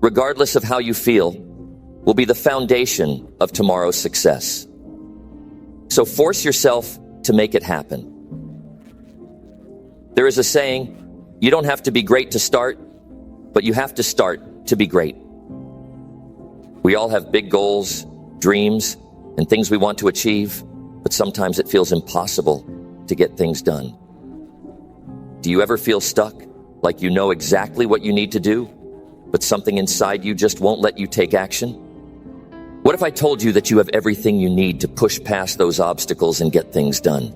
regardless of how you feel, will be the foundation of tomorrow's success. So force yourself to make it happen. There is a saying, you don't have to be great to start, but you have to start to be great. We all have big goals, dreams, and things we want to achieve, but sometimes it feels impossible to get things done. Do you ever feel stuck, like you know exactly what you need to do, but something inside you just won't let you take action? What if I told you that you have everything you need to push past those obstacles and get things done?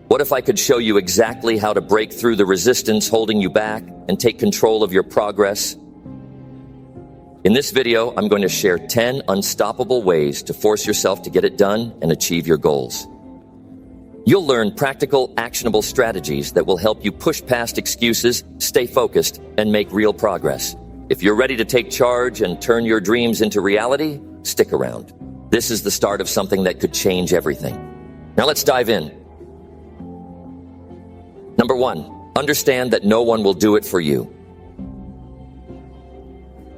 What if I could show you exactly how to break through the resistance holding you back and take control of your progress? In this video, I'm going to share 10 unstoppable ways to force yourself to get it done and achieve your goals. You'll learn practical, actionable strategies that will help you push past excuses, stay focused, and make real progress. If you're ready to take charge and turn your dreams into reality, stick around. This is the start of something that could change everything. Now let's dive in. Number 1, understand that no one will do it for you.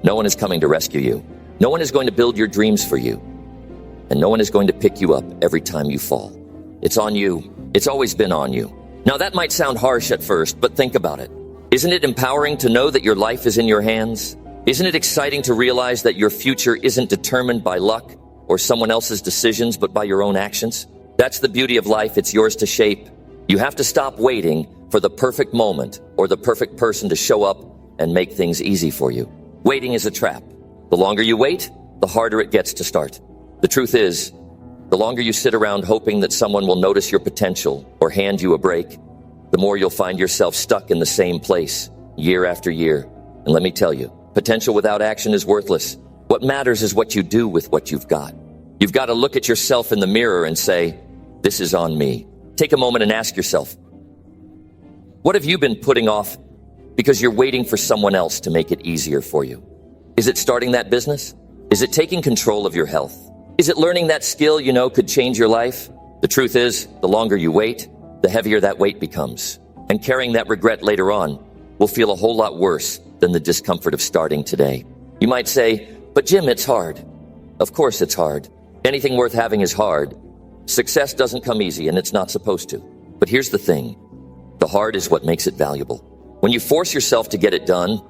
No one is coming to rescue you. No one is going to build your dreams for you. And no one is going to pick you up every time you fall. It's on you. It's always been on you. Now that might sound harsh at first, but think about it. Isn't it empowering to know that your life is in your hands? Isn't it exciting to realize that your future isn't determined by luck or someone else's decisions, but by your own actions? That's the beauty of life. It's yours to shape. You have to stop waiting for the perfect moment or the perfect person to show up and make things easy for you. Waiting is a trap. The longer you wait, the harder it gets to start. The truth is, the longer you sit around hoping that someone will notice your potential or hand you a break, the more you'll find yourself stuck in the same place year after year. And let me tell you, potential without action is worthless. What matters is what you do with what you've got. You've got to look at yourself in the mirror and say, this is on me. Take a moment and ask yourself, what have you been putting off because you're waiting for someone else to make it easier for you? Is it starting that business? Is it taking control of your health? Is it learning that skill you know could change your life? The truth is, the longer you wait, the heavier that weight becomes. And carrying that regret later on will feel a whole lot worse than the discomfort of starting today. You might say, but Jim, it's hard. Of course it's hard. Anything worth having is hard. Success doesn't come easy, and it's not supposed to. But here's the thing. The hard is what makes it valuable. When you force yourself to get it done,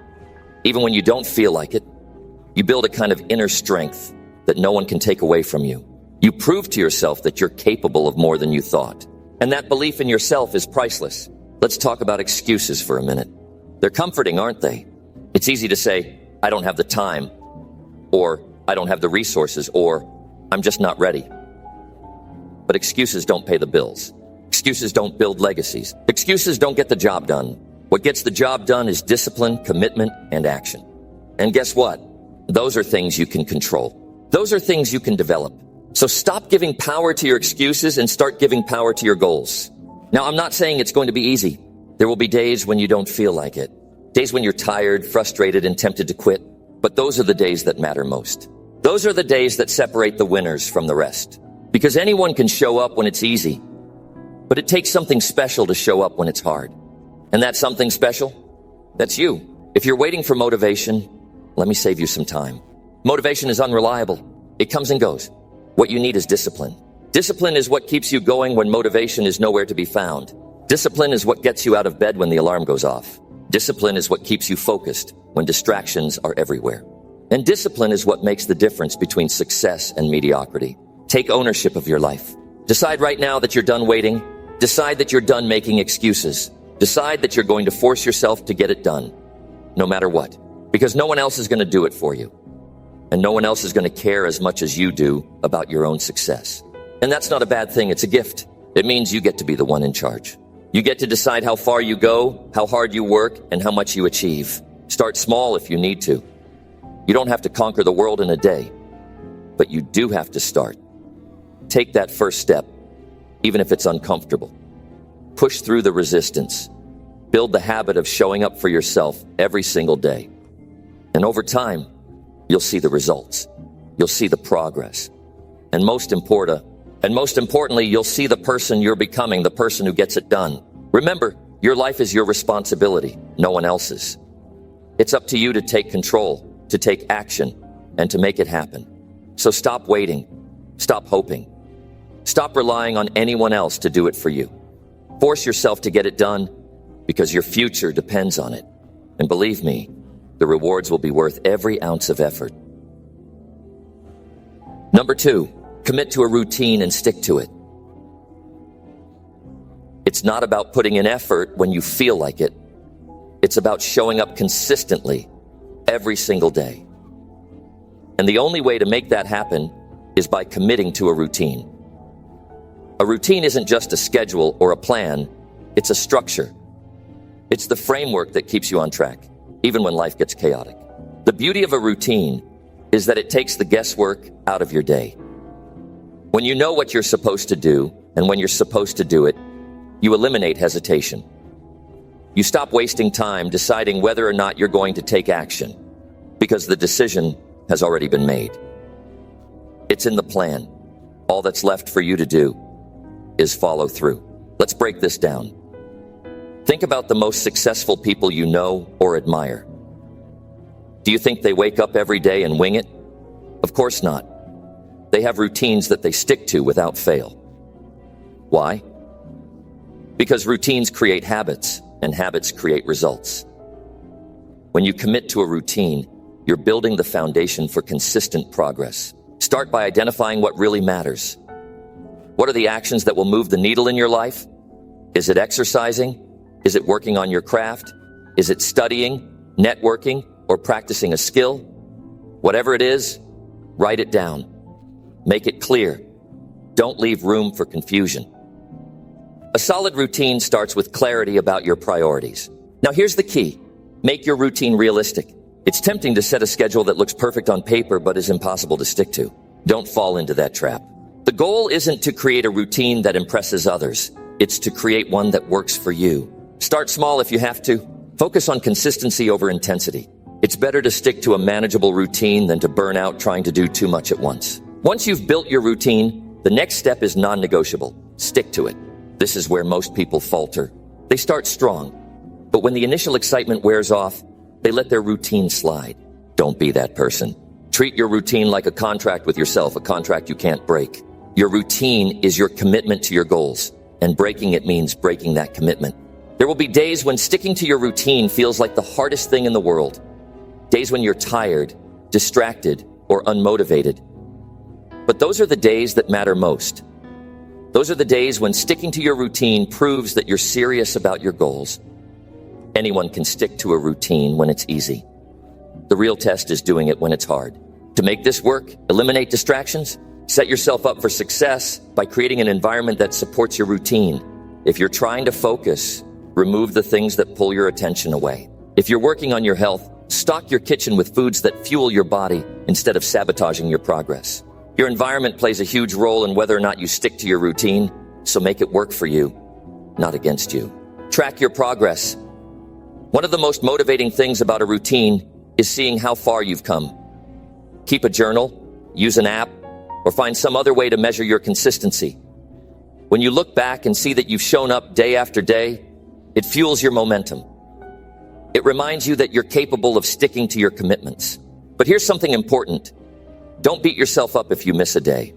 even when you don't feel like it, you build a kind of inner strength that no one can take away from you. You prove to yourself that you're capable of more than you thought. And that belief in yourself is priceless. Let's talk about excuses for a minute. They're comforting, aren't they? It's easy to say, I don't have the time, or I don't have the resources, or I'm just not ready. But excuses don't pay the bills. Excuses don't build legacies. Excuses don't get the job done. What gets the job done is discipline, commitment, and action. And guess what? Those are things you can control. Those are things you can develop. So stop giving power to your excuses and start giving power to your goals. Now, I'm not saying it's going to be easy. There will be days when you don't feel like it. Days when you're tired, frustrated, and tempted to quit. But those are the days that matter most. Those are the days that separate the winners from the rest. Because anyone can show up when it's easy. But it takes something special to show up when it's hard. And that something special? That's you. If you're waiting for motivation, let me save you some time. Motivation is unreliable. It comes and goes. What you need is discipline. Discipline is what keeps you going when motivation is nowhere to be found. Discipline is what gets you out of bed when the alarm goes off. Discipline is what keeps you focused when distractions are everywhere. And discipline is what makes the difference between success and mediocrity. Take ownership of your life. Decide right now that you're done waiting. Decide that you're done making excuses. Decide that you're going to force yourself to get it done, no matter what. Because no one else is going to do it for you. And no one else is going to care as much as you do about your own success. And that's not a bad thing. It's a gift. It means you get to be the one in charge. You get to decide how far you go, how hard you work, and how much you achieve. Start small if you need to. You don't have to conquer the world in a day, but you do have to start. Take that first step, even if it's uncomfortable. Push through the resistance. Build the habit of showing up for yourself every single day. And over time, you'll see the results. You'll see the progress. And most importantly, you'll see the person you're becoming, the person who gets it done. Remember, your life is your responsibility, no one else's. It's up to you to take control, to take action and to make it happen. So stop waiting. Stop hoping. Stop relying on anyone else to do it for you. Force yourself to get it done because your future depends on it. And believe me, the rewards will be worth every ounce of effort. Number 2, commit to a routine and stick to it. It's not about putting in effort when you feel like it. It's about showing up consistently every single day. And the only way to make that happen is by committing to a routine. A routine isn't just a schedule or a plan, it's a structure. It's the framework that keeps you on track, even when life gets chaotic. The beauty of a routine is that it takes the guesswork out of your day. When you know what you're supposed to do and when you're supposed to do it, you eliminate hesitation. You stop wasting time deciding whether or not you're going to take action because the decision has already been made. It's in the plan. All that's left for you to do is follow through. Let's break this down. Think about the most successful people you know or admire. Do you think they wake up every day and wing it? Of course not. They have routines that they stick to without fail. Why? Because routines create habits, and habits create results. When you commit to a routine, you're building the foundation for consistent progress. Start by identifying what really matters. What are the actions that will move the needle in your life? Is it exercising? Is it working on your craft? Is it studying, networking, or practicing a skill? Whatever it is, write it down. Make it clear. Don't leave room for confusion. A solid routine starts with clarity about your priorities. Now here's the key. Make your routine realistic. It's tempting to set a schedule that looks perfect on paper but is impossible to stick to. Don't fall into that trap. The goal isn't to create a routine that impresses others. It's to create one that works for you. Start small if you have to. Focus on consistency over intensity. It's better to stick to a manageable routine than to burn out trying to do too much at once. Once you've built your routine, the next step is non-negotiable. Stick to it. This is where most people falter. They start strong, but when the initial excitement wears off, they let their routine slide. Don't be that person. Treat your routine like a contract with yourself, a contract you can't break. Your routine is your commitment to your goals, and breaking it means breaking that commitment. There will be days when sticking to your routine feels like the hardest thing in the world. Days when you're tired, distracted, or unmotivated. But those are the days that matter most. Those are the days when sticking to your routine proves that you're serious about your goals. Anyone can stick to a routine when it's easy. The real test is doing it when it's hard. To make this work, eliminate distractions. Set yourself up for success by creating an environment that supports your routine. If you're trying to focus, remove the things that pull your attention away. If you're working on your health, stock your kitchen with foods that fuel your body instead of sabotaging your progress. Your environment plays a huge role in whether or not you stick to your routine, so make it work for you, not against you. Track your progress. One of the most motivating things about a routine is seeing how far you've come. Keep a journal, use an app, or find some other way to measure your consistency. When you look back and see that you've shown up day after day, it fuels your momentum. It reminds you that you're capable of sticking to your commitments. But here's something important. Don't beat yourself up if you miss a day.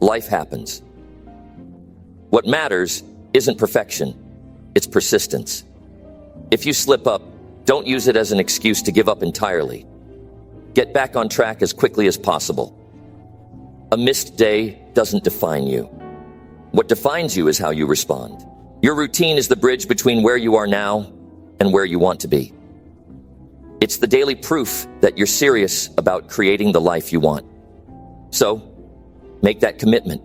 Life happens. What matters isn't perfection, it's persistence. If you slip up, don't use it as an excuse to give up entirely. Get back on track as quickly as possible. A missed day doesn't define you. What defines you is how you respond. Your routine is the bridge between where you are now and where you want to be. It's the daily proof that you're serious about creating the life you want. So, make that commitment.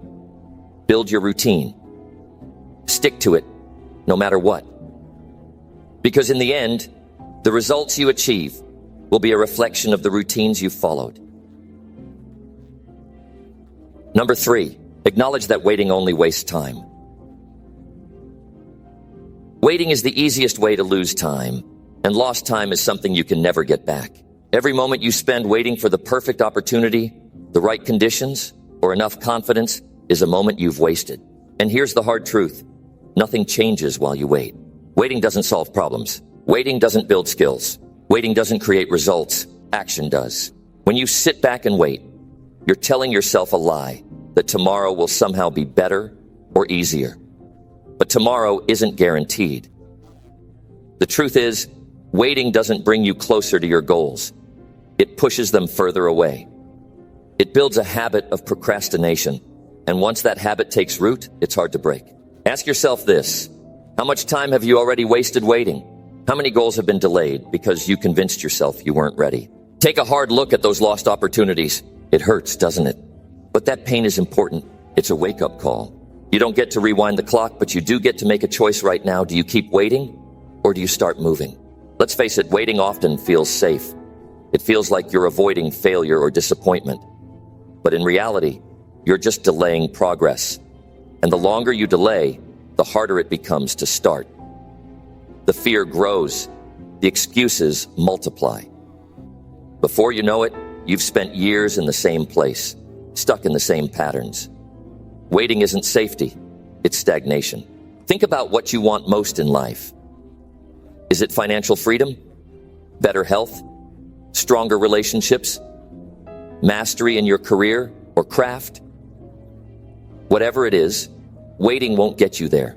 Build your routine. Stick to it, no matter what. Because in the end, the results you achieve will be a reflection of the routines you've followed. Number 3, acknowledge that waiting only wastes time. Waiting is the easiest way to lose time, and lost time is something you can never get back. Every moment you spend waiting for the perfect opportunity, the right conditions, or enough confidence is a moment you've wasted. And here's the hard truth. Nothing changes while you wait. Waiting doesn't solve problems. Waiting doesn't build skills. Waiting doesn't create results. Action does. When you sit back and wait, you're telling yourself a lie that tomorrow will somehow be better or easier. But tomorrow isn't guaranteed. The truth is, waiting doesn't bring you closer to your goals. It pushes them further away. It builds a habit of procrastination, and once that habit takes root, it's hard to break. Ask yourself this: how much time have you already wasted waiting? How many goals have been delayed because you convinced yourself you weren't ready? Take a hard look at those lost opportunities. It hurts, doesn't it? But that pain is important. It's a wake-up call. You don't get to rewind the clock, but you do get to make a choice right now. Do you keep waiting, or do you start moving? Let's face it, waiting often feels safe. It feels like you're avoiding failure or disappointment. But in reality, you're just delaying progress. And the longer you delay, the harder it becomes to start. The fear grows. The excuses multiply. Before you know it, you've spent years in the same place, stuck in the same patterns. Waiting isn't safety, it's stagnation. Think about what you want most in life. Is it financial freedom? Better health? Stronger relationships? Mastery in your career or craft? Whatever it is, waiting won't get you there.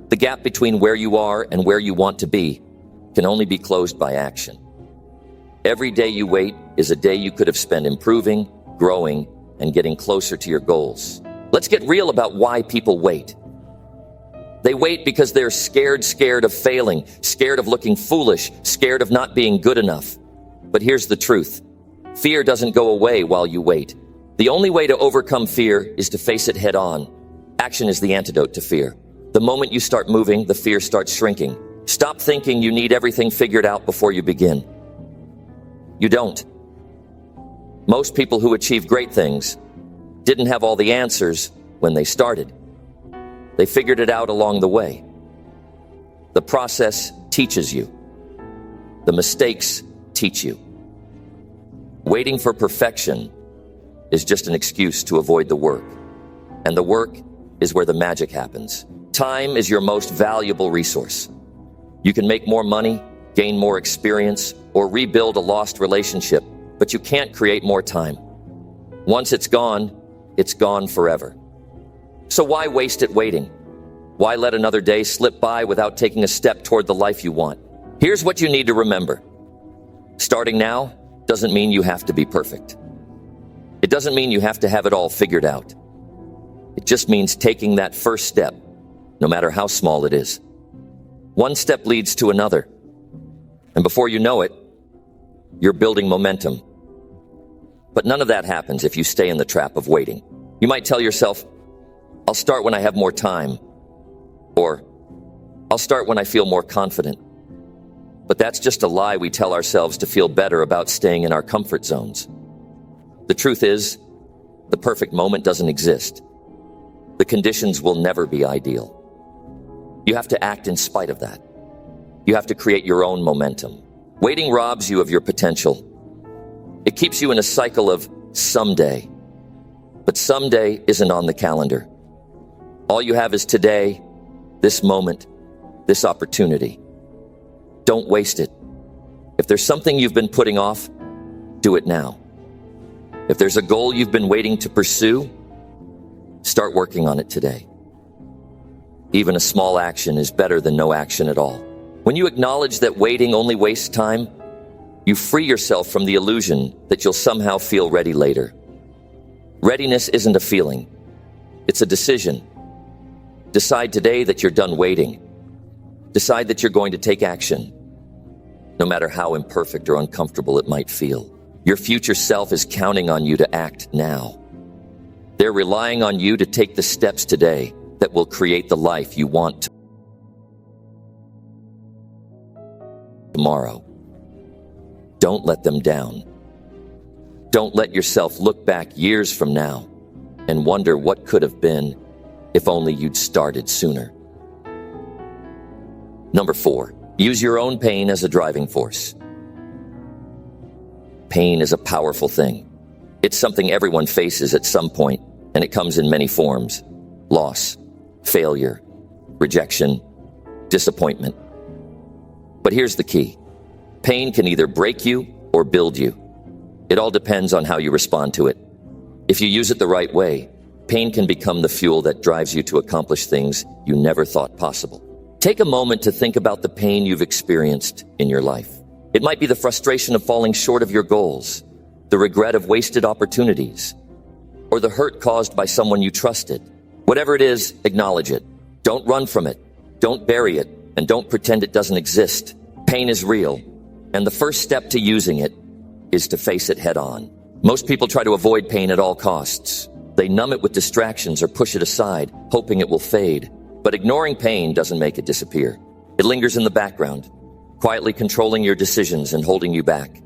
The gap between where you are and where you want to be can only be closed by action. Every day you wait is a day you could have spent improving, growing, and getting closer to your goals. Let's get real about why people wait. They wait because they're scared of failing, scared of looking foolish, scared of not being good enough. But here's the truth. Fear doesn't go away while you wait. The only way to overcome fear is to face it head on. Action is the antidote to fear. The moment you start moving, the fear starts shrinking. Stop thinking you need everything figured out before you begin. You don't. Most people who achieve great things didn't have all the answers when they started. They figured it out along the way. The process teaches you. The mistakes teach you. Waiting for perfection is just an excuse to avoid the work. And the work is where the magic happens. Time is your most valuable resource. You can make more money, gain more experience, or rebuild a lost relationship, but you can't create more time. Once it's gone forever. So why waste it waiting? Why let another day slip by without taking a step toward the life you want? Here's what you need to remember. Starting now doesn't mean you have to be perfect. It doesn't mean you have to have it all figured out. It just means taking that first step, no matter how small it is. One step leads to another. And before you know it, you're building momentum. But none of that happens if you stay in the trap of waiting. You might tell yourself, I'll start when I have more time. Or, I'll start when I feel more confident. But that's just a lie we tell ourselves to feel better about staying in our comfort zones. The truth is, the perfect moment doesn't exist. The conditions will never be ideal. You have to act in spite of that. You have to create your own momentum. Waiting robs you of your potential. It keeps you in a cycle of someday. But someday isn't on the calendar. All you have is today, this moment, this opportunity. Don't waste it. If there's something you've been putting off, do it now. If there's a goal you've been waiting to pursue, start working on it today. Even a small action is better than no action at all. When you acknowledge that waiting only wastes time, you free yourself from the illusion that you'll somehow feel ready later. Readiness isn't a feeling. It's a decision. Decide today that you're done waiting. Decide that you're going to take action, no matter how imperfect or uncomfortable it might feel. Your future self is counting on you to act now. They're relying on you to take the steps today that will create the life you want tomorrow. Don't let them down. Don't let yourself look back years from now and wonder what could have been if only you'd started sooner. Number 4, use your own pain as a driving force. Pain is a powerful thing. It's something everyone faces at some point, and it comes in many forms. Loss, failure, rejection, disappointment. But here's the key. Pain can either break you or build you. It all depends on how you respond to it. If you use it the right way, pain can become the fuel that drives you to accomplish things you never thought possible. Take a moment to think about the pain you've experienced in your life. It might be the frustration of falling short of your goals, the regret of wasted opportunities, or the hurt caused by someone you trusted. Whatever it is, acknowledge it. Don't run from it. Don't bury it, and don't pretend it doesn't exist. Pain is real, and the first step to using it is to face it head on. Most people try to avoid pain at all costs. They numb it with distractions or push it aside, hoping it will fade. But ignoring pain doesn't make it disappear. It lingers in the background, quietly controlling your decisions and holding you back.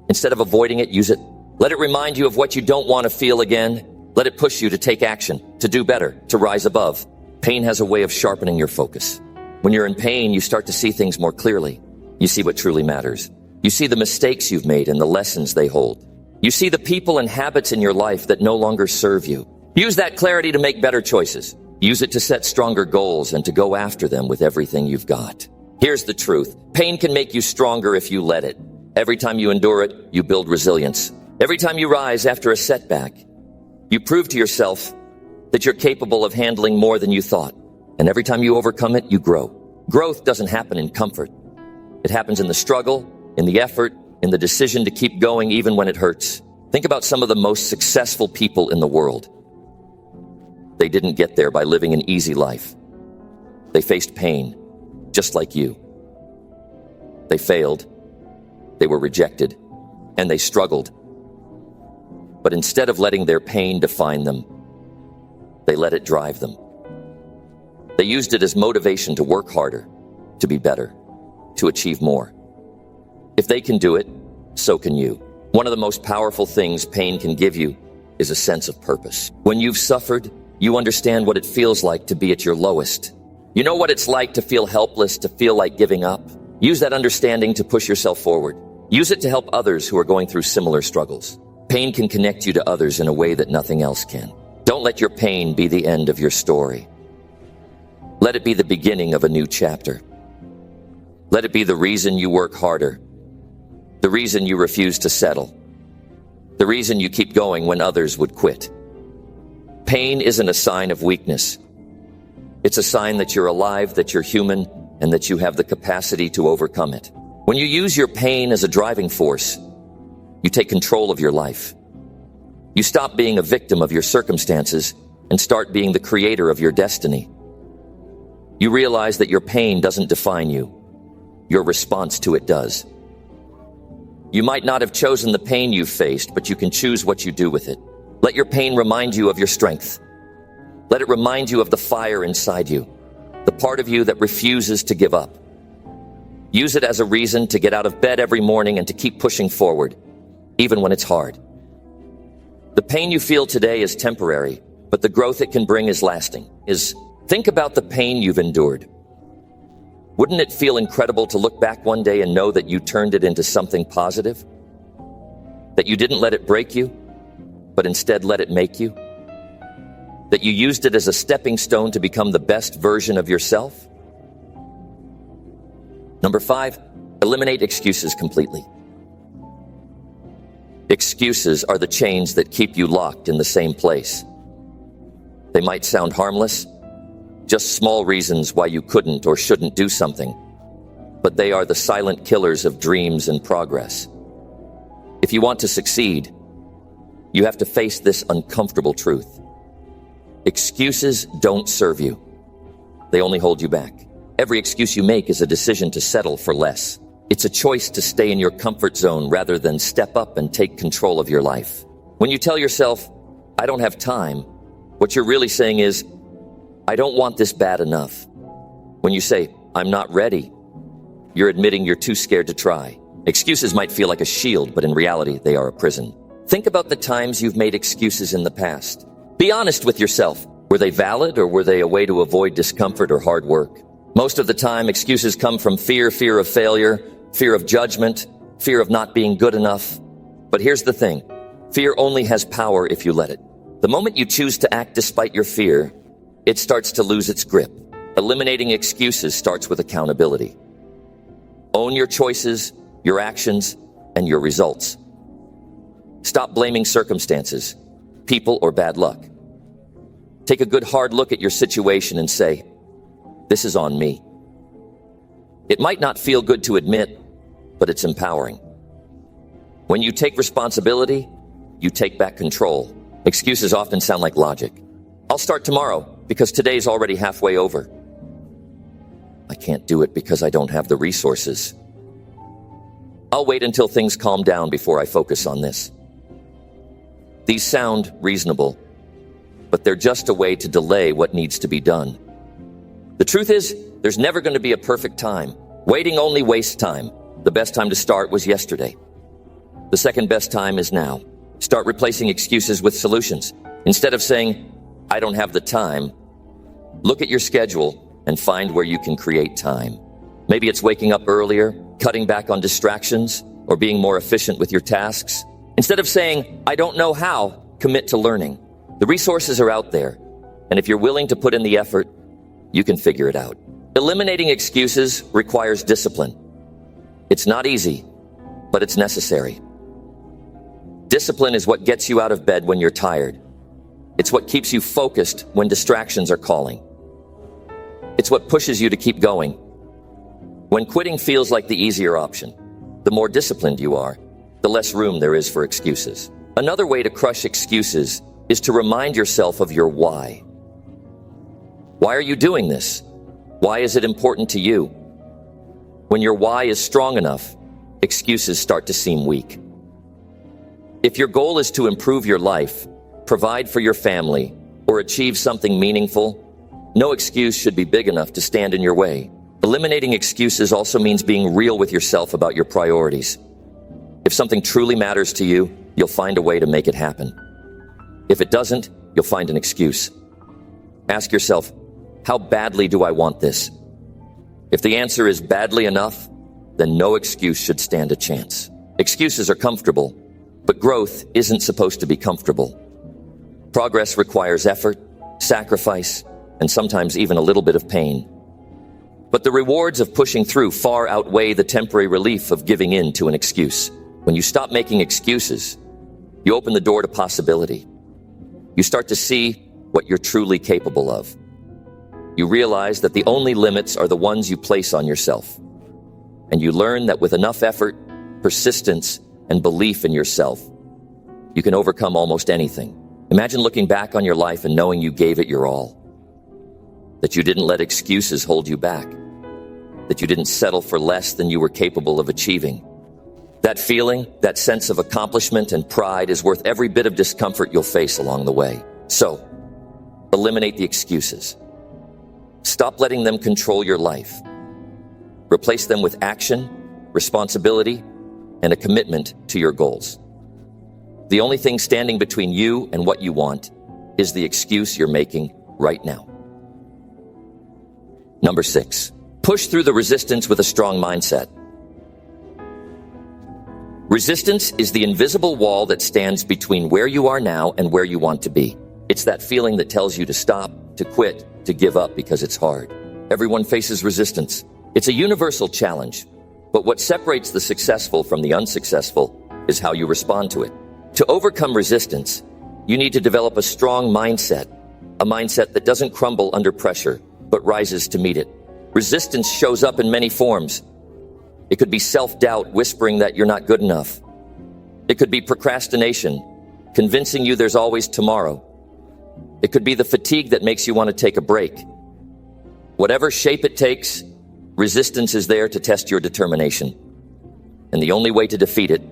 Instead of avoiding it, use it. Let it remind you of what you don't want to feel again. Let it push you to take action, to do better, to rise above. Pain has a way of sharpening your focus. When you're in pain, you start to see things more clearly. You see what truly matters. You see the mistakes you've made and the lessons they hold. You see the people and habits in your life that no longer serve you. Use that clarity to make better choices. Use it to set stronger goals and to go after them with everything you've got. Here's the truth. Pain can make you stronger if you let it. Every time you endure it, you build resilience. Every time you rise after a setback, you prove to yourself that you're capable of handling more than you thought. And every time you overcome it, you grow. Growth doesn't happen in comfort. It happens in the struggle, in the effort, in the decision to keep going even when it hurts. Think about some of the most successful people in the world. They didn't get there by living an easy life. They faced pain, just like you. They failed. They were rejected. And they struggled. But instead of letting their pain define them, they let it drive them. They used it as motivation to work harder, to be better, to achieve more. If they can do it, so can you. One of the most powerful things pain can give you is a sense of purpose. When you've suffered, you understand what it feels like to be at your lowest. You know what it's like to feel helpless, to feel like giving up. Use that understanding to push yourself forward. Use it to help others who are going through similar struggles. Pain can connect you to others in a way that nothing else can. Don't let your pain be the end of your story. Let it be the beginning of a new chapter. Let it be the reason you work harder, the reason you refuse to settle, the reason you keep going when others would quit. Pain isn't a sign of weakness. It's a sign that you're alive, that you're human, and that you have the capacity to overcome it. When you use your pain as a driving force, you take control of your life. You stop being a victim of your circumstances and start being the creator of your destiny. You realize that your pain doesn't define you. Your response to it does. You might not have chosen the pain you've faced, but you can choose what you do with it. Let your pain remind you of your strength. Let it remind you of the fire inside you, the part of you that refuses to give up. Use it as a reason to get out of bed every morning and to keep pushing forward, even when it's hard. The pain you feel today is temporary, but the growth it can bring is lasting. Think about the pain you've endured. Wouldn't it feel incredible to look back one day and know that you turned it into something positive? That you didn't let it break you, but instead let it make you? That you used it as a stepping stone to become the best version of yourself? Number 5, eliminate excuses completely. Excuses are the chains that keep you locked in the same place. They might sound harmless, just small reasons why you couldn't or shouldn't do something, but they are the silent killers of dreams and progress. If you want to succeed, you have to face this uncomfortable truth. Excuses don't serve you. They only hold you back. Every excuse you make is a decision to settle for less. It's a choice to stay in your comfort zone rather than step up and take control of your life. When you tell yourself, I don't have time, what you're really saying is, I don't want this bad enough. When you say, I'm not ready, you're admitting you're too scared to try. Excuses might feel like a shield, but in reality, they are a prison. Think about the times you've made excuses in the past. Be honest with yourself. Were they valid, or were they a way to avoid discomfort or hard work? Most of the time, excuses come from fear of failure, fear of judgment, fear of not being good enough. But here's the thing. Fear only has power if you let it. The moment you choose to act despite your fear, it starts to lose its grip. Eliminating excuses starts with accountability. Own your choices, your actions, and your results. Stop blaming circumstances, people, or bad luck. Take a good hard look at your situation and say, "This is on me." It might not feel good to admit, but it's empowering. When you take responsibility, you take back control. Excuses often sound like logic. "I'll start tomorrow because today's already halfway over." "I can't do it because I don't have the resources." "I'll wait until things calm down before I focus on this." These sound reasonable, but they're just a way to delay what needs to be done. The truth is, there's never going to be a perfect time. Waiting only wastes time. The best time to start was yesterday. The second best time is now. Start replacing excuses with solutions. Instead of saying, "I don't have the time," look at your schedule and find where you can create time. Maybe it's waking up earlier, cutting back on distractions, or being more efficient with your tasks. Instead of saying, "I don't know how," commit to learning. The resources are out there, and if you're willing to put in the effort, you can figure it out. Eliminating excuses requires discipline. It's not easy, but it's necessary. Discipline is what gets you out of bed when you're tired. It's what keeps you focused when distractions are calling. It's what pushes you to keep going. When quitting feels like the easier option, the more disciplined you are, the less room there is for excuses. Another way to crush excuses is to remind yourself of your why. Why are you doing this? Why is it important to you? When your why is strong enough, excuses start to seem weak. If your goal is to improve your life, provide for your family, or achieve something meaningful, no excuse should be big enough to stand in your way. Eliminating excuses also means being real with yourself about your priorities. If something truly matters to you, you'll find a way to make it happen. If it doesn't, you'll find an excuse. Ask yourself, how badly do I want this? If the answer is badly enough, then no excuse should stand a chance. Excuses are comfortable, but growth isn't supposed to be comfortable. Progress requires effort, sacrifice, and sometimes even a little bit of pain. But the rewards of pushing through far outweigh the temporary relief of giving in to an excuse. When you stop making excuses, you open the door to possibility. You start to see what you're truly capable of. You realize that the only limits are the ones you place on yourself. And you learn that with enough effort, persistence, and belief in yourself, you can overcome almost anything. Imagine looking back on your life and knowing you gave it your all. That you didn't let excuses hold you back. That you didn't settle for less than you were capable of achieving. That feeling, that sense of accomplishment and pride is worth every bit of discomfort you'll face along the way. So, eliminate the excuses. Stop letting them control your life. Replace them with action, responsibility, and a commitment to your goals. The only thing standing between you and what you want is the excuse you're making right now. Number 6, push through the resistance with a strong mindset. Resistance is the invisible wall that stands between where you are now and where you want to be. It's that feeling that tells you to stop, to quit, to give up because it's hard. Everyone faces resistance. It's a universal challenge. But what separates the successful from the unsuccessful is how you respond to it. To overcome resistance, you need to develop a strong mindset, a mindset that doesn't crumble under pressure, but rises to meet it. Resistance shows up in many forms. It could be self-doubt whispering that you're not good enough. It could be procrastination, convincing you there's always tomorrow. It could be the fatigue that makes you want to take a break. Whatever shape it takes, resistance is there to test your determination. And the only way to defeat it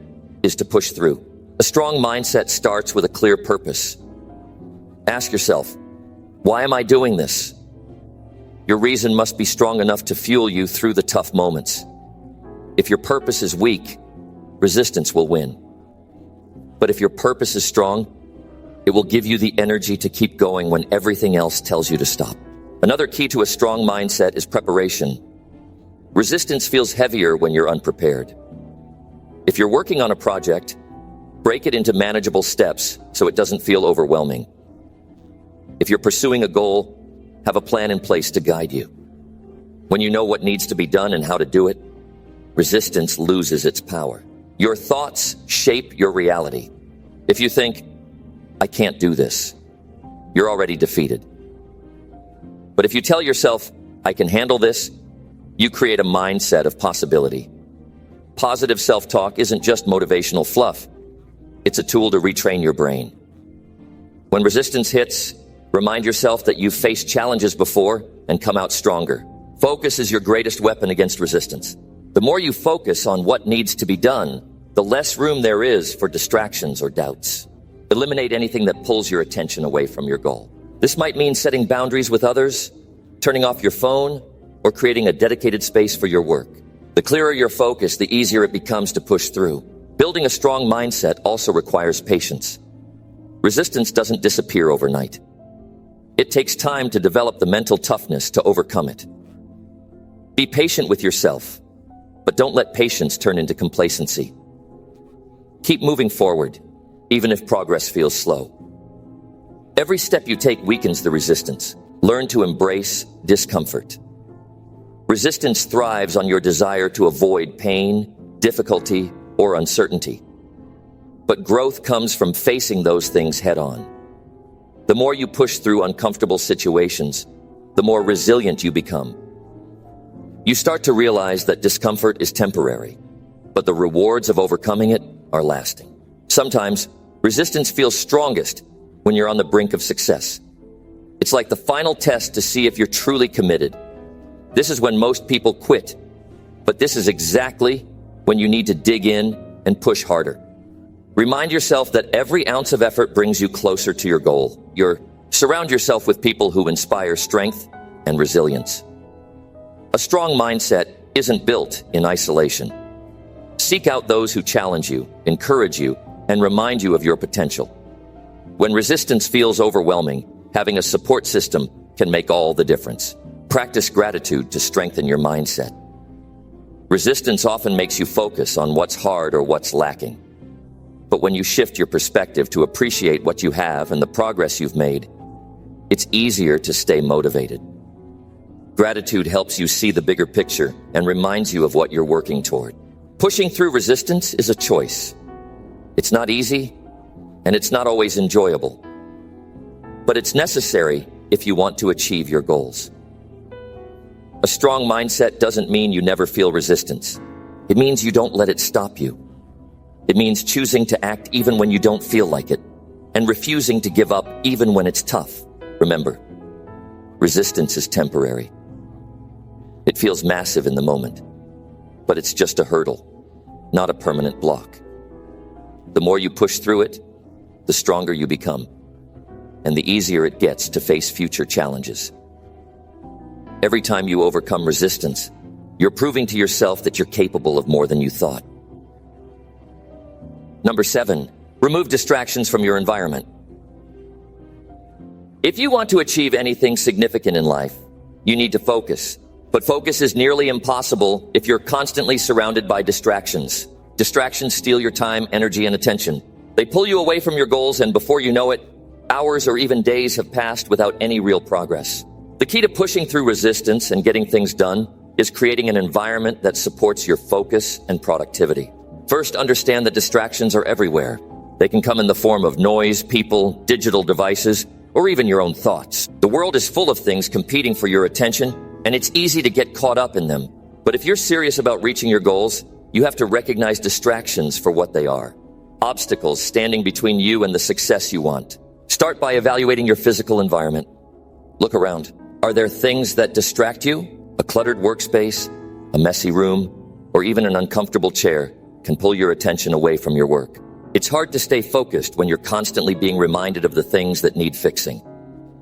is to push through. A strong mindset starts with a clear purpose. Ask yourself, why am I doing this? Your reason must be strong enough to fuel you through the tough moments. If your purpose is weak, resistance will win. But if your purpose is strong, it will give you the energy to keep going when everything else tells you to stop. Another key to a strong mindset is preparation. Resistance feels heavier when you're unprepared. If you're working on a project, break it into manageable steps so it doesn't feel overwhelming. If you're pursuing a goal, have a plan in place to guide you. When you know what needs to be done and how to do it, resistance loses its power. Your thoughts shape your reality. If you think, I can't do this, you're already defeated. But if you tell yourself, I can handle this, you create a mindset of possibility. Positive self-talk isn't just motivational fluff. It's a tool to retrain your brain. When resistance hits, remind yourself that you've faced challenges before and come out stronger. Focus is your greatest weapon against resistance. The more you focus on what needs to be done, the less room there is for distractions or doubts. Eliminate anything that pulls your attention away from your goal. This might mean setting boundaries with others, turning off your phone, or creating a dedicated space for your work. The clearer your focus, the easier it becomes to push through. Building a strong mindset also requires patience. Resistance doesn't disappear overnight. It takes time to develop the mental toughness to overcome it. Be patient with yourself, but don't let patience turn into complacency. Keep moving forward, even if progress feels slow. Every step you take weakens the resistance. Learn to embrace discomfort. Resistance thrives on your desire to avoid pain, difficulty, or uncertainty. But growth comes from facing those things head on. The more you push through uncomfortable situations, the more resilient you become. You start to realize that discomfort is temporary, but the rewards of overcoming it are lasting. Sometimes, resistance feels strongest when you're on the brink of success. It's like the final test to see if you're truly committed. This is when most people quit, but this is exactly when you need to dig in and push harder. Remind yourself that every ounce of effort brings you closer to your goal. Surround yourself with people who inspire strength and resilience. A strong mindset isn't built in isolation. Seek out those who challenge you, encourage you, and remind you of your potential. When resistance feels overwhelming, having a support system can make all the difference. Practice gratitude to strengthen your mindset. Resistance often makes you focus on what's hard or what's lacking. But when you shift your perspective to appreciate what you have and the progress you've made, it's easier to stay motivated. Gratitude helps you see the bigger picture and reminds you of what you're working toward. Pushing through resistance is a choice. It's not easy, and it's not always enjoyable. But it's necessary if you want to achieve your goals. A strong mindset doesn't mean you never feel resistance. It means you don't let it stop you. It means choosing to act even when you don't feel like it, and refusing to give up even when it's tough. Remember, resistance is temporary. It feels massive in the moment, but it's just a hurdle, not a permanent block. The more you push through it, the stronger you become, and the easier it gets to face future challenges. Every time you overcome resistance, you're proving to yourself that you're capable of more than you thought. Number 7, remove distractions from your environment. If you want to achieve anything significant in life, you need to focus. But focus is nearly impossible if you're constantly surrounded by distractions. Distractions steal your time, energy, and attention. They pull you away from your goals, and before you know it, hours or even days have passed without any real progress. The key to pushing through resistance and getting things done is creating an environment that supports your focus and productivity. First, understand that distractions are everywhere. They can come in the form of noise, people, digital devices, or even your own thoughts. The world is full of things competing for your attention, and it's easy to get caught up in them. But if you're serious about reaching your goals, you have to recognize distractions for what they are. Obstacles standing between you and the success you want. Start by evaluating your physical environment. Look around. Are there things that distract you? A cluttered workspace, a messy room, or even an uncomfortable chair can pull your attention away from your work. It's hard to stay focused when you're constantly being reminded of the things that need fixing.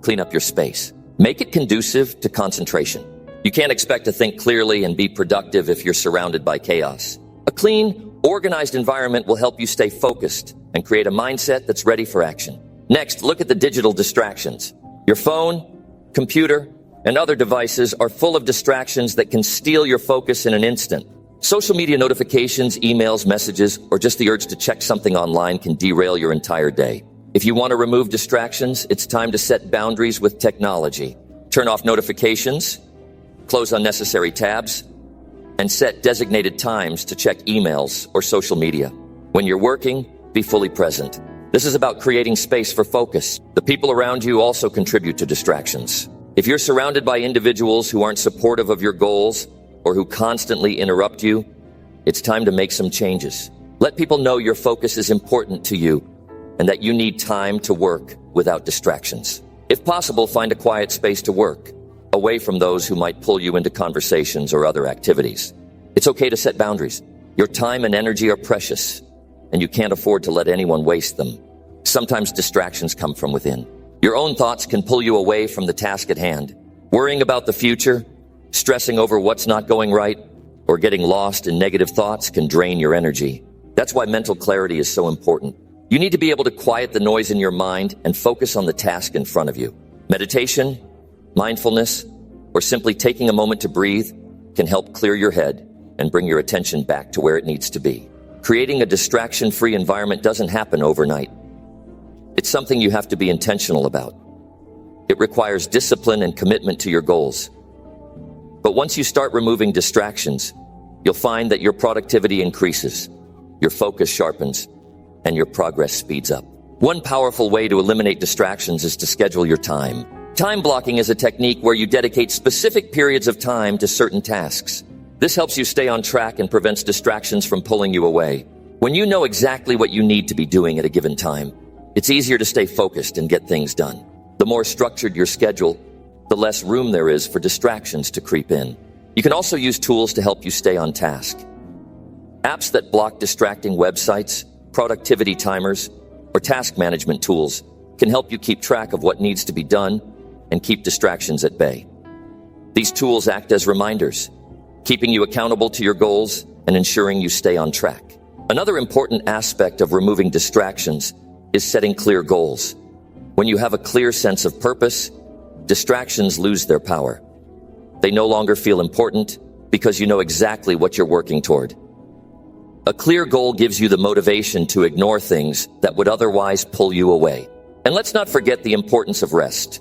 Clean up your space. Make it conducive to concentration. You can't expect to think clearly and be productive if you're surrounded by chaos. A clean, organized environment will help you stay focused and create a mindset that's ready for action. Next, look at the digital distractions. Your phone, computer, and other devices are full of distractions that can steal your focus in an instant. Social media notifications, emails, messages, or just the urge to check something online can derail your entire day. If you want to remove distractions, it's time to set boundaries with technology. Turn off notifications, close unnecessary tabs, and set designated times to check emails or social media. When you're working, be fully present. This is about creating space for focus. The people around you also contribute to distractions. If you're surrounded by individuals who aren't supportive of your goals or who constantly interrupt you, it's time to make some changes. Let people know your focus is important to you and that you need time to work without distractions. If possible, find a quiet space to work, away from those who might pull you into conversations or other activities. It's okay to set boundaries. Your time and energy are precious, and you can't afford to let anyone waste them. Sometimes distractions come from within. Your own thoughts can pull you away from the task at hand. Worrying about the future, stressing over what's not going right, or getting lost in negative thoughts can drain your energy. That's why mental clarity is so important. You need to be able to quiet the noise in your mind and focus on the task in front of you. Meditation, mindfulness, or simply taking a moment to breathe can help clear your head and bring your attention back to where it needs to be. Creating a distraction-free environment doesn't happen overnight. It's something you have to be intentional about. It requires discipline and commitment to your goals. But once you start removing distractions, you'll find that your productivity increases, your focus sharpens, and your progress speeds up. One powerful way to eliminate distractions is to schedule your time. Time blocking is a technique where you dedicate specific periods of time to certain tasks. This helps you stay on track and prevents distractions from pulling you away. When you know exactly what you need to be doing at a given time, it's easier to stay focused and get things done. The more structured your schedule, the less room there is for distractions to creep in. You can also use tools to help you stay on task. Apps that block distracting websites, productivity timers, or task management tools can help you keep track of what needs to be done and keep distractions at bay. These tools act as reminders, keeping you accountable to your goals and ensuring you stay on track. Another important aspect of removing distractions is setting clear goals. When you have a clear sense of purpose, distractions lose their power. They no longer feel important because you know exactly what you're working toward. A clear goal gives you the motivation to ignore things that would otherwise pull you away. And let's not forget the importance of rest.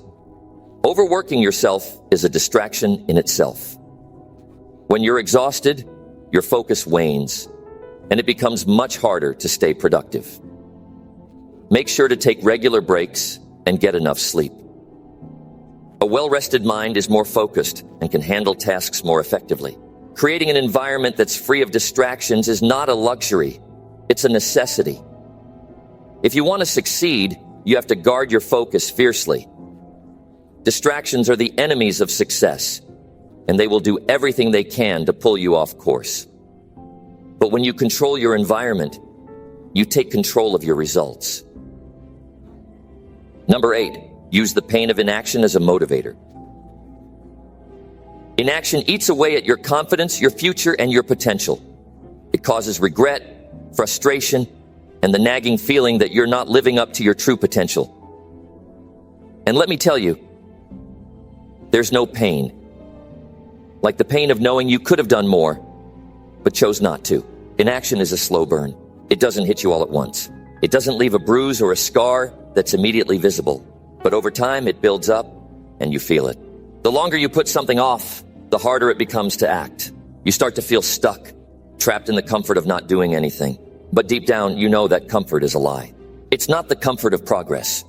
Overworking yourself is a distraction in itself. When you're exhausted, your focus wanes, and it becomes much harder to stay productive. Make sure to take regular breaks and get enough sleep. A well-rested mind is more focused and can handle tasks more effectively. Creating an environment that's free of distractions is not a luxury, it's a necessity. If you want to succeed, you have to guard your focus fiercely. Distractions are the enemies of success, and they will do everything they can to pull you off course. But when you control your environment, you take control of your results. Number 8, use the pain of inaction as a motivator. Inaction eats away at your confidence, your future, and your potential. It causes regret, frustration, and the nagging feeling that you're not living up to your true potential. And let me tell you, there's no pain like the pain of knowing you could have done more, but chose not to. Inaction is a slow burn. It doesn't hit you all at once. It doesn't leave a bruise or a scar that's immediately visible. But over time, it builds up, and you feel it. The longer you put something off, the harder it becomes to act. You start to feel stuck, trapped in the comfort of not doing anything. But deep down, you know that comfort is a lie. It's not the comfort of progress.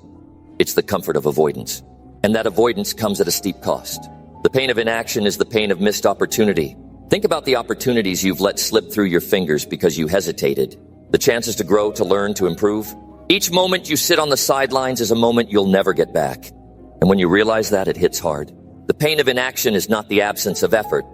It's the comfort of avoidance. And that avoidance comes at a steep cost. The pain of inaction is the pain of missed opportunity. Think about the opportunities you've let slip through your fingers because you hesitated. The chances to grow, to learn, to improve. Each moment you sit on the sidelines is a moment you'll never get back. And when you realize that, it hits hard. The pain of inaction is not the absence of effort,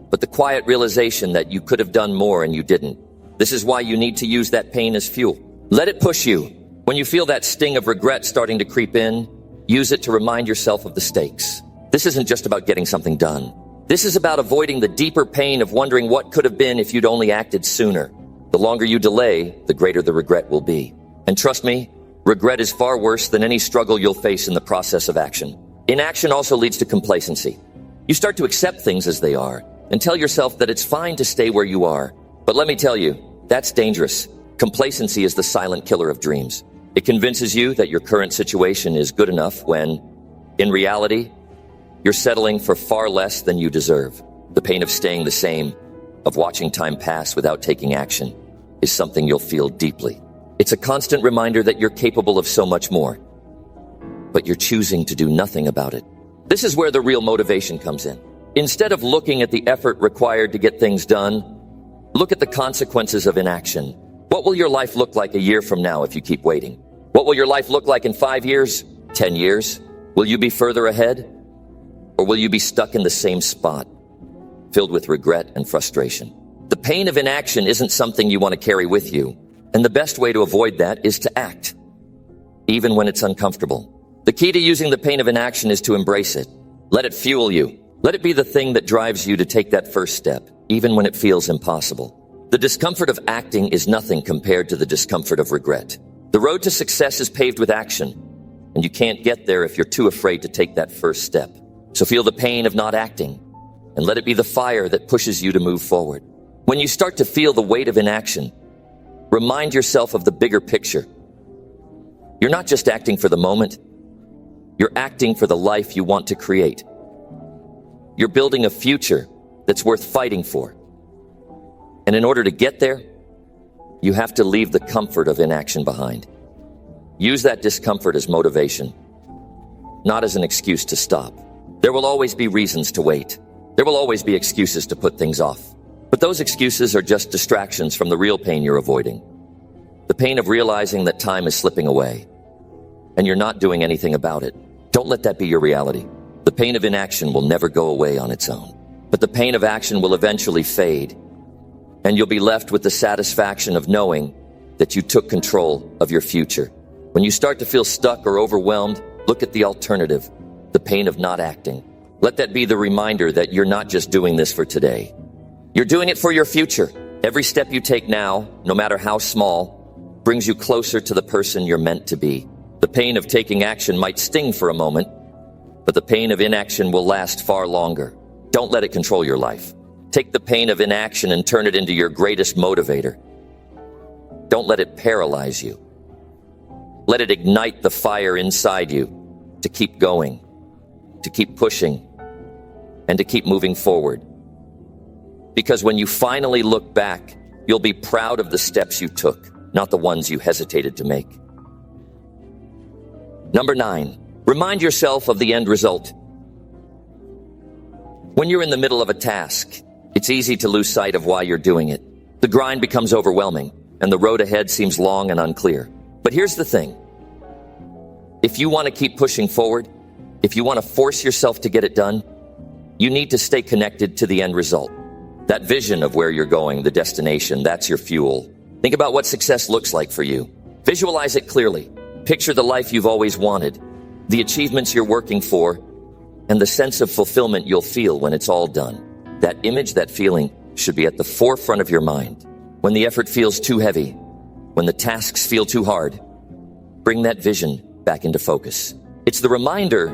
but the quiet realization that you could have done more and you didn't. This is why you need to use that pain as fuel. Let it push you. When you feel that sting of regret starting to creep in, use it to remind yourself of the stakes. This isn't just about getting something done. This is about avoiding the deeper pain of wondering what could have been if you'd only acted sooner. The longer you delay, the greater the regret will be. And trust me, regret is far worse than any struggle you'll face in the process of action. Inaction also leads to complacency. You start to accept things as they are and tell yourself that it's fine to stay where you are. But let me tell you, that's dangerous. Complacency is the silent killer of dreams. It convinces you that your current situation is good enough when, in reality, you're settling for far less than you deserve. The pain of staying the same of watching time pass without taking action is something you'll feel deeply. It's a constant reminder that you're capable of so much more, but you're choosing to do nothing about it. This is where the real motivation comes in. Instead of looking at the effort required to get things done, look at the consequences of inaction. What will your life look like a year from now if you keep waiting? What will your life look like in 5 years, 10 years? Will you be further ahead? Or will you be stuck in the same spot, filled with regret and frustration? The pain of inaction isn't something you want to carry with you, and the best way to avoid that is to act, even when it's uncomfortable. The key to using the pain of inaction is to embrace it. Let it fuel you. Let it be the thing that drives you to take that first step, even when it feels impossible. The discomfort of acting is nothing compared to the discomfort of regret. The road to success is paved with action, and you can't get there if you're too afraid to take that first step. So feel the pain of not acting, and let it be the fire that pushes you to move forward. When you start to feel the weight of inaction, remind yourself of the bigger picture. You're not just acting for the moment, you're acting for the life you want to create. You're building a future that's worth fighting for. And in order to get there, you have to leave the comfort of inaction behind. Use that discomfort as motivation, not as an excuse to stop. There will always be reasons to wait. There will always be excuses to put things off. But those excuses are just distractions from the real pain you're avoiding. The pain of realizing that time is slipping away, and you're not doing anything about it. Don't let that be your reality. The pain of inaction will never go away on its own. But the pain of action will eventually fade, and you'll be left with the satisfaction of knowing that you took control of your future. When you start to feel stuck or overwhelmed, look at the alternative. The pain of not acting. Let that be the reminder that you're not just doing this for today. You're doing it for your future. Every step you take now, no matter how small, brings you closer to the person you're meant to be. The pain of taking action might sting for a moment, but the pain of inaction will last far longer. Don't let it control your life. Take the pain of inaction and turn it into your greatest motivator. Don't let it paralyze you. Let it ignite the fire inside you to keep going, to keep pushing, and to keep moving forward. Because when you finally look back, you'll be proud of the steps you took, not the ones you hesitated to make. Number 9, remind yourself of the end result. When you're in the middle of a task, it's easy to lose sight of why you're doing it. The grind becomes overwhelming, and the road ahead seems long and unclear. But here's the thing. If you want to keep pushing forward, if you want to force yourself to get it done, you need to stay connected to the end result. That vision of where you're going, the destination, that's your fuel. Think about what success looks like for you. Visualize it clearly. Picture the life you've always wanted, the achievements you're working for, and the sense of fulfillment you'll feel when it's all done. That image, that feeling, should be at the forefront of your mind. When the effort feels too heavy, when the tasks feel too hard, bring that vision back into focus. It's the reminder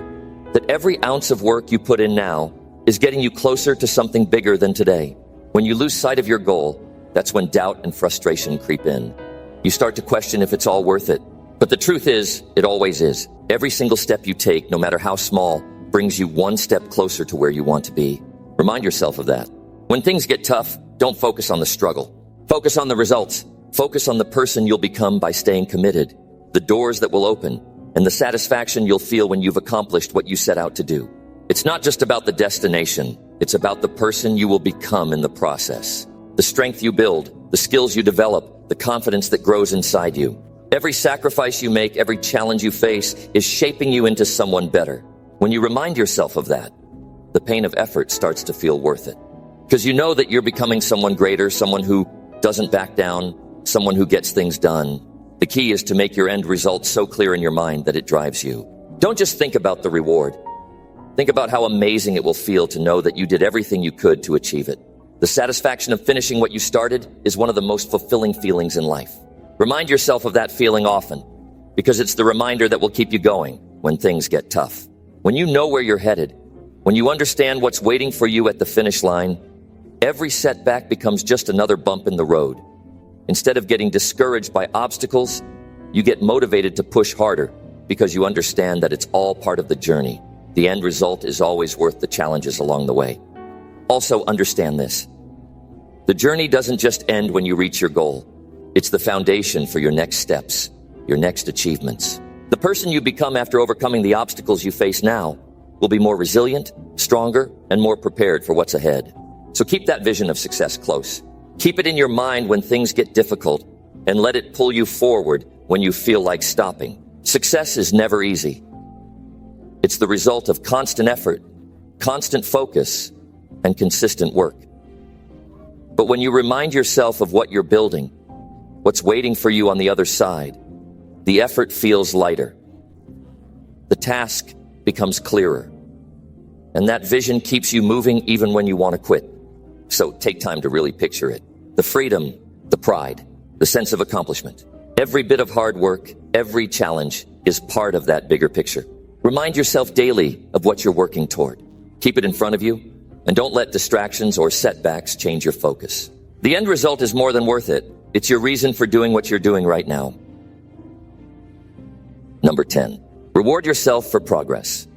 that every ounce of work you put in now is getting you closer to something bigger than today. When you lose sight of your goal, that's when doubt and frustration creep in. You start to question if it's all worth it. But the truth is, it always is. Every single step you take, no matter how small, brings you one step closer to where you want to be. Remind yourself of that. When things get tough, don't focus on the struggle. Focus on the results. Focus on the person you'll become by staying committed, the doors that will open, and the satisfaction you'll feel when you've accomplished what you set out to do. It's not just about the destination. It's about the person you will become in the process. The strength you build, the skills you develop, the confidence that grows inside you. Every sacrifice you make, every challenge you face is shaping you into someone better. When you remind yourself of that, the pain of effort starts to feel worth it. Because you know that you're becoming someone greater, someone who doesn't back down, someone who gets things done. The key is to make your end result so clear in your mind that it drives you. Don't just think about the reward. Think about how amazing it will feel to know that you did everything you could to achieve it. The satisfaction of finishing what you started is one of the most fulfilling feelings in life. Remind yourself of that feeling often, because it's the reminder that will keep you going when things get tough. When you know where you're headed, when you understand what's waiting for you at the finish line, every setback becomes just another bump in the road. Instead of getting discouraged by obstacles, you get motivated to push harder because you understand that it's all part of the journey. The end result is always worth the challenges along the way. Also understand this. The journey doesn't just end when you reach your goal. It's the foundation for your next steps, your next achievements. The person you become after overcoming the obstacles you face now will be more resilient, stronger, and more prepared for what's ahead. So keep that vision of success close. Keep it in your mind when things get difficult, and let it pull you forward when you feel like stopping. Success is never easy. It's the result of constant effort, constant focus, and consistent work. But when you remind yourself of what you're building, what's waiting for you on the other side, the effort feels lighter. The task becomes clearer. And that vision keeps you moving even when you want to quit. So take time to really picture it. The freedom, the pride, the sense of accomplishment. Every bit of hard work, every challenge is part of that bigger picture. Remind yourself daily of what you're working toward. Keep it in front of you, and don't let distractions or setbacks change your focus. The end result is more than worth it. It's your reason for doing what you're doing right now. Number 10, reward yourself for progress.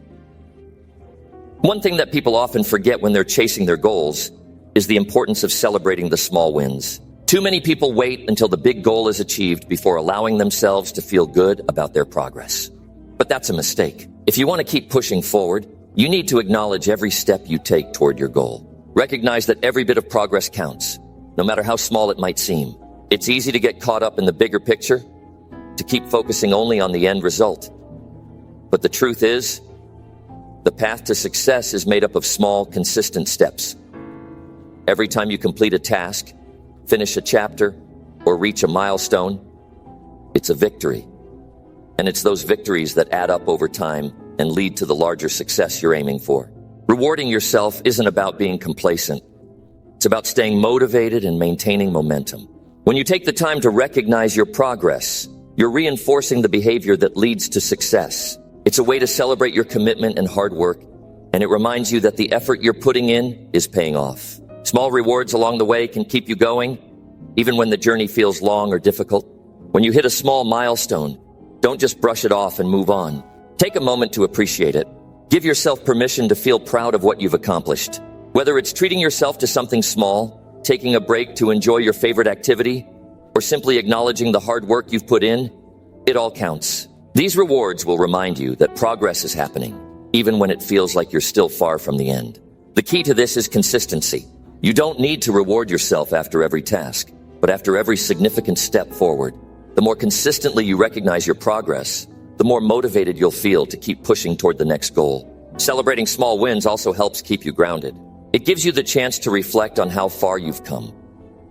One thing that people often forget when they're chasing their goals is the importance of celebrating the small wins. Too many people wait until the big goal is achieved before allowing themselves to feel good about their progress. But that's a mistake. If you want to keep pushing forward, you need to acknowledge every step you take toward your goal. Recognize that every bit of progress counts, no matter how small it might seem. It's easy to get caught up in the bigger picture, to keep focusing only on the end result. But the truth is, the path to success is made up of small, consistent steps. Every time you complete a task, finish a chapter, or reach a milestone, it's a victory. And it's those victories that add up over time and lead to the larger success you're aiming for. Rewarding yourself isn't about being complacent. It's about staying motivated and maintaining momentum. When you take the time to recognize your progress, you're reinforcing the behavior that leads to success. It's a way to celebrate your commitment and hard work, and it reminds you that the effort you're putting in is paying off. Small rewards along the way can keep you going, even when the journey feels long or difficult. When you hit a small milestone, don't just brush it off and move on. Take a moment to appreciate it. Give yourself permission to feel proud of what you've accomplished. Whether it's treating yourself to something small, taking a break to enjoy your favorite activity, or simply acknowledging the hard work you've put in, it all counts. These rewards will remind you that progress is happening, even when it feels like you're still far from the end. The key to this is consistency. You don't need to reward yourself after every task, but after every significant step forward. The more consistently you recognize your progress, the more motivated you'll feel to keep pushing toward the next goal. Celebrating small wins also helps keep you grounded. It gives you the chance to reflect on how far you've come,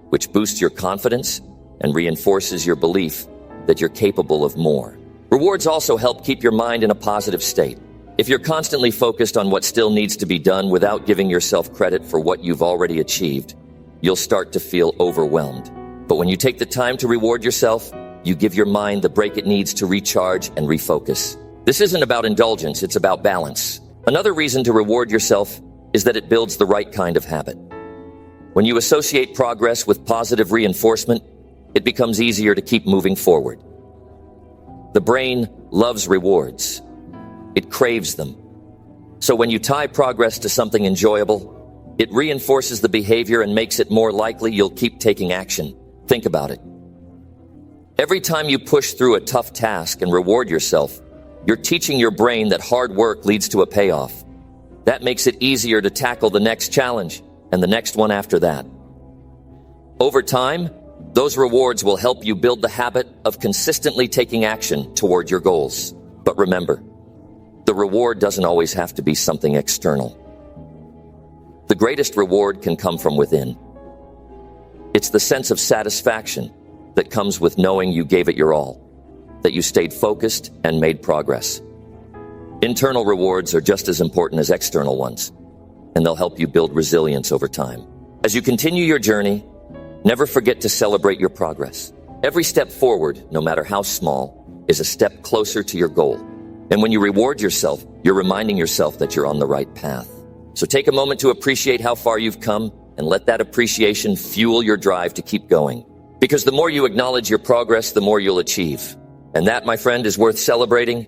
which boosts your confidence and reinforces your belief that you're capable of more. Rewards also help keep your mind in a positive state. If you're constantly focused on what still needs to be done without giving yourself credit for what you've already achieved, you'll start to feel overwhelmed. But when you take the time to reward yourself, you give your mind the break it needs to recharge and refocus. This isn't about indulgence, it's about balance. Another reason to reward yourself is that it builds the right kind of habit. When you associate progress with positive reinforcement, it becomes easier to keep moving forward. The brain loves rewards. It craves them. So when you tie progress to something enjoyable, it reinforces the behavior and makes it more likely you'll keep taking action. Think about it. Every time you push through a tough task and reward yourself, you're teaching your brain that hard work leads to a payoff. That makes it easier to tackle the next challenge and the next one after that. Over time, those rewards will help you build the habit of consistently taking action toward your goals. But remember, the reward doesn't always have to be something external. The greatest reward can come from within. It's the sense of satisfaction that comes with knowing you gave it your all, that you stayed focused and made progress. Internal rewards are just as important as external ones, and they'll help you build resilience over time. As you continue your journey, never forget to celebrate your progress. Every step forward, no matter how small, is a step closer to your goal. And when you reward yourself, you're reminding yourself that you're on the right path. So take a moment to appreciate how far you've come and let that appreciation fuel your drive to keep going. Because the more you acknowledge your progress, the more you'll achieve. And that, my friend, is worth celebrating